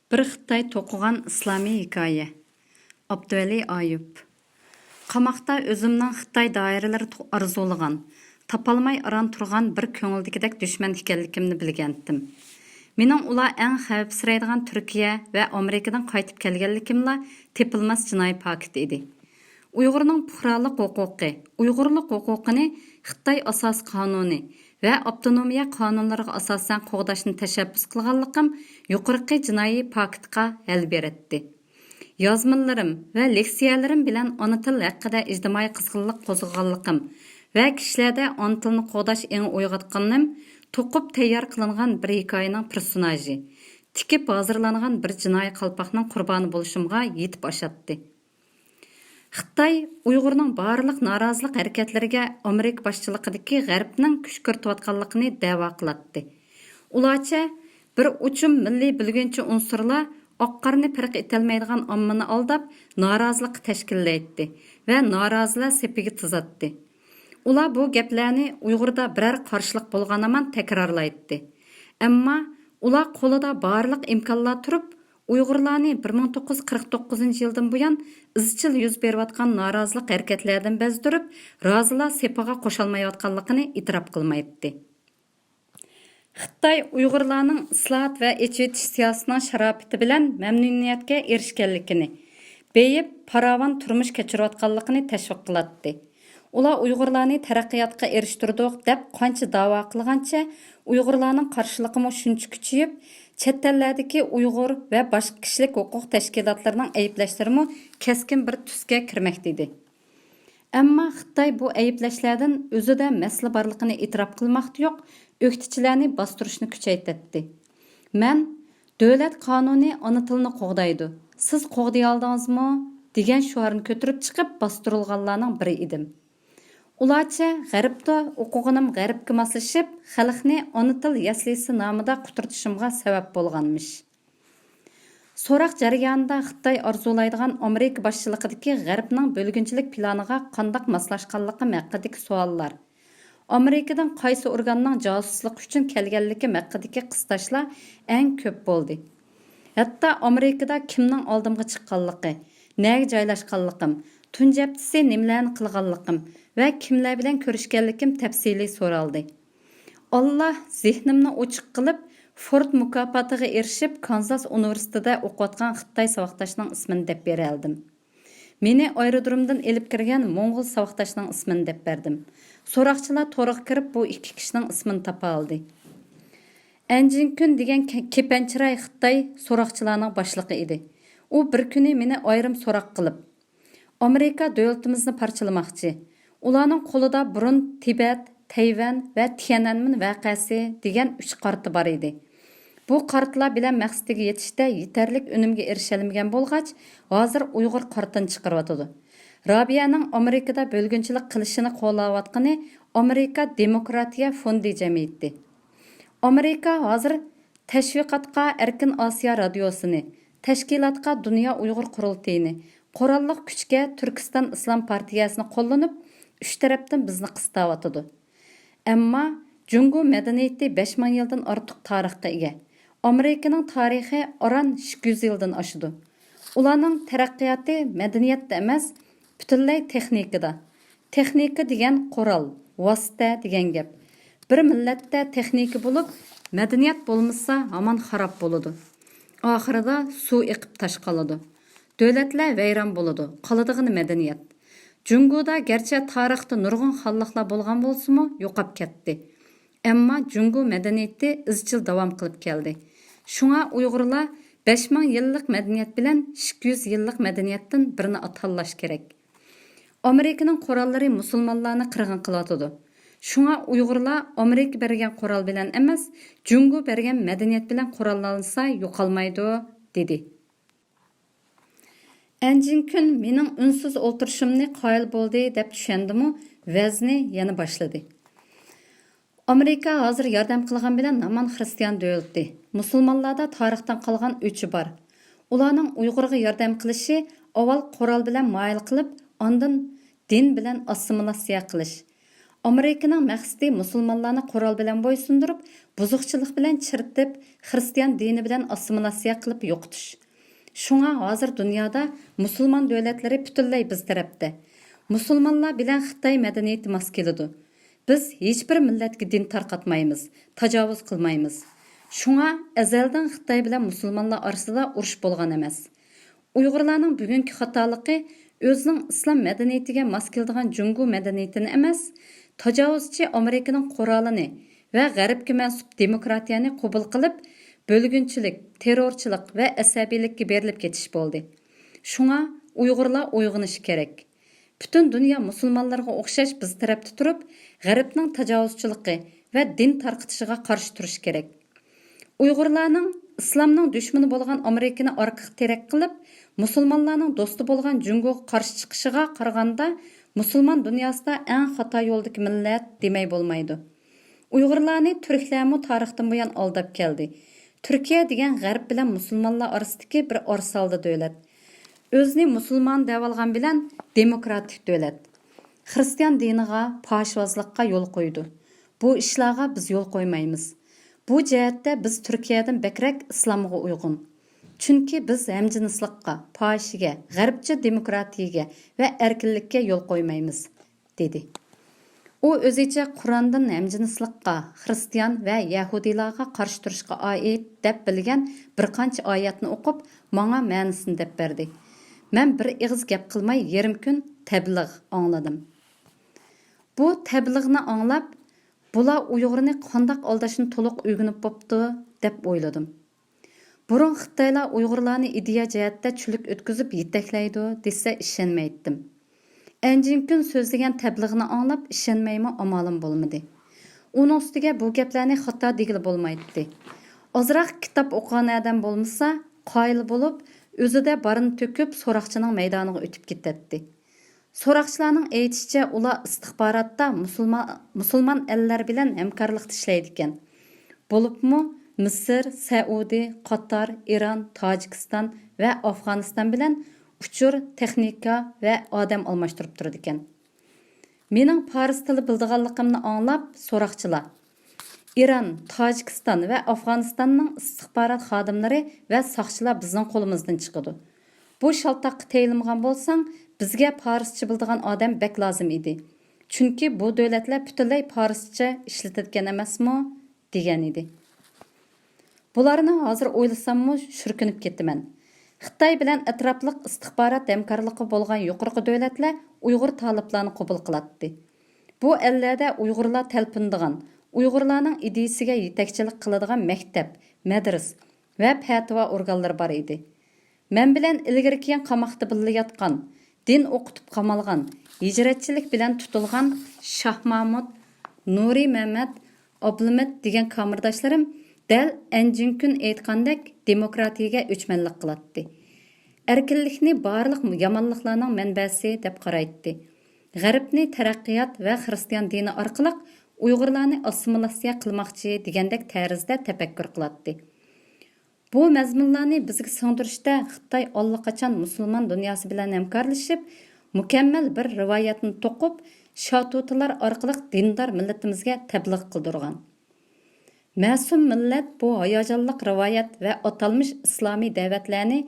Bir Xitay to'qigan islomiy hikoya. Abduvali Ayub. Qamoqda o'zimning Xitay doiralari arzulagan, topolmay aran turgan bir ko'ngildagidek dushman ekanligimni bilgandim. Mening ular eng xavfsiraydigan Turkiya va Amerikadan qaytib kelganligimla tepilmas jinoiy paket edi. Uyg'urning puhralik huquqi, Uyg'urlik huquqini Xitoy asos qonuni va avtonomiya qonunlariga asosan qo'g'dashni tashabbus qilganligim yuqorqi jinoiy paketga hal berdi. Yozmanlarim va leksiyalarim bilan ona til haqida ijtimoiy qizg'inlik qo'zg'aganligim va kishilarda ona tilni qo'g'dash eng uyg'otganim to'qib tayyor qilingan bir hikoyaning personaji, tikib hozirlangan bir jinoiy qalpoqning qurboni bo'lishimga yetib oshatdi. Xitoy Uyg'urning barliq norozilik harakatlariga Amerika boshchiligidagi G'arbning kuch kiritayotganligini da'vo qiladi. Ularcha bir uchum milliy bilgunchi unsurlar oqqarni farq etolmaydigan ommani aldab norozilik tashkillaydi va norozilar sepiga tizatdi. Ular bu gaplarni Uyg'urda biror qarshilik bo'lganman takrorlaydi. Ammo ular qo'lida barliq imkonlar turib Uyg'urlarni 1949 yildan buyon izchil yuz berayotgan norozilik harakatlardan bezdirib, rozilar sepiga qo'shilmayotganligini e'tirof qilmaydi. Xitoy Uyg'urlarning islohot va echitish siyosatining sharofati bilan mamnuniyatga erishganligini, beyib farovon turmush kechirayotganligini tashviq qiladi. Ular Uyg'urlarni taraqqiyotga erishtirdik deb qancha da'vo qilgancha, Uyg'urlarning qarshiliqimi shuncha kuchayib, chet ellardagi Uyg'ur va boshqa kishilik huquq tashkilotlarining ayblashlari keskin bir tusga kirmoqda edi. Ammo Xitoy bu ayblashlardan o'zida masala borligini e'tirof qilmoqda yo'q, o'qituvchilarni bostirishni kuchaytirdi. Men davlat qonuni ona tilni qo'g'daydi. Siz qo'g'day oldingizmi? degan shuarni ko'tarib chiqib bostirilganlarning biri edim. Ularcha G'arbda o'qiganim G'arbga moslashib, xalqni ona til yaslisi nomida quturtishimga sabab bo'lganmish. So'roq jarayonida Xitoy orzulaydigan Amerika boshchiligidagi G'arbning bo'lginchilik planiga qanday moslashganligi haqidagi savollar. Amerikadan qaysi organning josuslik uchun kelganligi haqidagi qistashlar eng ko'p bo'ldi. Hatto Amerikada kimning oldimga chiqqanligi, nega joylashganligim, tunji haftasi nimalarni qilganligim va kimlar bilan ko'rishganligim tafsiliy so'raldi. Allah zehnimni ochiq qilib, Ford mukofotiga erishib, Kansas universitetida o'qiyotgan Xitoy savoqdoshining ismini deb beraldim. Meni aerodromdan elib kirgan Mo'ng'ul savoqdoshining ismini deb berdim. So'roqchilar to'riq kirib bu ikki kishining ismini topa oldi. Anjinkun degan kepanchiray Xitoy so'roqchilarning boshlig'i edi. U bir kuni meni ayrim so'roq qilib, Amerika davlatimizni parchalamoqchi. Ularning qo'lida burun Tibet, Tayvan va Tiananmen voqeasi degan 3 qarti bor edi. Bu qartlar bilan maqsadiga yetishda yetarlik unumga erishalmagan bo'lg'ach, hozir Uyg'ur qartini chiqaryotdi. Robiyaning Amerikada bo'lgunchilik qilishini qo'llayotgani Amerika Demokratiya fondi jamiyati. Amerika hozir tashviqotga Erkin Osiyo radiosini, tashkilotga Dunyo Uyg'ur qurultayini, qurolliq kuchga Turkiston Islom partiyasini qo'llanib, 3 tarafdan bizni qistavotdi. Ammo Jungo madaniyati 5000 yildan ortiq tarixga ega. Amerikaning tarixi oran 200 yildan oshdi. Ularning taraqqiyoti madaniyatda emas, butunlay texnikada. Texnika degan qurol, vosita degan gap. Bir millatda texnika bo'lib, madaniyat bo'lmasa, hamon xarob bo'ladi. Oxirida suv eqib tosh qoladi. Davlatlar vayron bo'ladi, qoladigan madaniyat. Jungoda garchi tarixda nurg'un xalqlar bo'lgan bo'lsa-mu, yo'qab ketdi. Ammo Jungo madaniyati izchil davom qilib keldi. Shunga Uyg'urlar 5000 yillik madaniyat bilan 200 yillik madaniyatdan birini tanlash kerak. Amerikaning qurollari musulmonlarni qirg'in qilyotdi. Shunga Uyg'urlar Amerika bergan qurol bilan emas, Jungo bergan madaniyat bilan qurollansa yo'qolmaydi, dedi. Anjinkun mening unsiz o'tirishimni qoyil bo'ldi deb tushundimu, vazni yana boshladi. Amerika hozir yordam qilgan bilan Naman xristian davlati. Musulmonlarda tarixdan qolgan o'chi bor. Ularning Uyg'urga yordam qilishi avval qurol bilan moyil qilib, ondan din bilan assimilyatsiya qilish. Amerikaning maqsadi musulmonlarni qurol bilan bo'ysundirib, buzuqchilik bilan chiritib, xristian dini bilan assimilyatsiya qilib yo'qotish. Шуңа hozir dunyoda musulmon davlatlari butunlay biz tarafda. Musulmonlar bilan Xitoy madaniyati mos keladi. Biz hech bir millatga din tarqatmaymiz, tajovuz qilmaymiz. Шуңа azaldan Xitoy bilan musulmonlar orasida urush bo'lgan emas. Uyg'urlarning bugungi xatoligi o'zining islom madaniyatiga mos keladigan Jungo madaniyatini emas, tajovuzchi Amerikaning qurolini va g'arbga mansub demokratiyani qabul qilib, bölgünçilik, terrorchilik va asabiylikka berilib ketish bo'ldi. Shunga Uyg'urlar uyg'onishi kerak. Butun dunyo musulmonlarga o'xshash biz tarafda turib, g'arbning tajovuzchiligi va din tarqitishiga qarshi turish kerak. Uyg'urlarning islomning dushmani bo'lgan Amerikani orqaga terak qilib, musulmonlarning do'sti bo'lgan Jungoga qarshi chiqishiga qaraganda, musulmon dunyosida eng xato yo'ldagi millat demay bo'lmaydi. Uyg'urlarni turklarmi tarixdan buyon aldab keldi. Türkiye degan g'arb bilan musulmonlar orasidagi bir orsaldi davlat. O'zini musulmon deb olgan bilan demokratik davlat. Xristian diniga, poshvozlikqa yo'l qo'ydi. Bu ishlarga biz yo'l qo'ymaymiz. Bu jihatda biz Turkiyadan bakrak islomga uyg'un. Chunki biz hamjinslikqa, poshiga, g'arbcha demokratiyaga va erkinlikka yo'l qo'ymaymiz, dedi. U o'zicha Qur'ondan hamjinslikqa, xristian va yahudiylarga qarshi turishga oid deb bilgan bir qancha oyatni o'qib, menga ma'nosini deb berdi. Men bir ig'iz gap qilmay yarim kun tabliğ angladim. Bu tabliğni anglab, bular Uyg'urni qandoq aldashni to'liq o'rganib bo'pti deb o'yladim. Burun Xitoylar Uyg'urlarni ideya jihatda chulik o'tkazib yetaklaydi desa ishonmaydim. Әнжін күн сөзлеген тәбліғіні аңлап, ішенмейме амалым болмады. Оның үстіге бұл гәпләрні хата дегілі болмайды. Азырақ кітап оқыған адам болмаса, қайылы болып, өзі де барын төкіп, сорақчының майданыға өтіп кетті. Сорақчыларның әйтішчә, ular istihbaratda musulmon ellar bilan hamkorlikda ishlaydi ekan. Bo'libmi Misr, Saudi, Qatar, Iran, Tojikiston va Afg'oniston bilan uchur, texnika va odam almashtirib turadi ekan. Mening Fars tili bildiganligimni anglab, so'roqchilar Iran, Tojikiston va Afg'onistonning istihbarat xodimlari va soqchilar bizning qo'limizdan chiqadi. Bu shaltoqqa teyilmagan bo'lsang, bizga farscha bildigan odam bek lozim edi. Chunki bu davlatlar butunlay farscha ishlatadigan emasmi, degan edi. Bularni hozir o'ylasammi, shurkinib ketaman. Xitoy bilan atrofliq istihbarat hamkorligi bo'lgan yuqorqi davlatlar Uyg'ur taliblarni qabul qiladi. Bu ellarda Uyg'urlar talpindigan, Uyg'urlarning ideyasiga yetakchilik qiladigan maktab, madras va fatvo organlari bor edi. Men bilan ilgari keyin qamoqda birga yotgan, din o'qitib qamalgan, hijratchilik bilan tutilgan Shah Mahmud, Nuri Mehmet, Ablumat degan qamırdoshlarim dal Әнжін күн aytgandek demokratiyaga o'chmanlik qiladi. Erkinlikni barliq yomonliklarning manbasi deb qaraydi. G'arbni taraqqiyot va xristian dini orqali Uyg'urlarni assimilyatsiya qilmoqchi degandek tarzda tafakkur qiladi. Bu mazmunlarni bizga singdirishda Xitoy allaqachon musulmon dunyosi bilan hamkorlashib, mukammal bir rivoyatni to'qib, shotutilar orqali dindor millatimizga tabliğ qildirgan. Masum millat bu hayajonliq rivoyat va atalmış islomiy da'vatlarni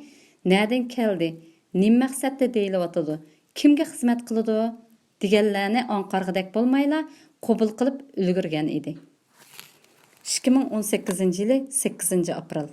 nereden keldi, nima maqsadda deyilyotidi, kimga xizmat qiladi deganlarni anqarg'idek bo'lmayla qabul qilib ulgurgan edi. 2018 yili 8 aprel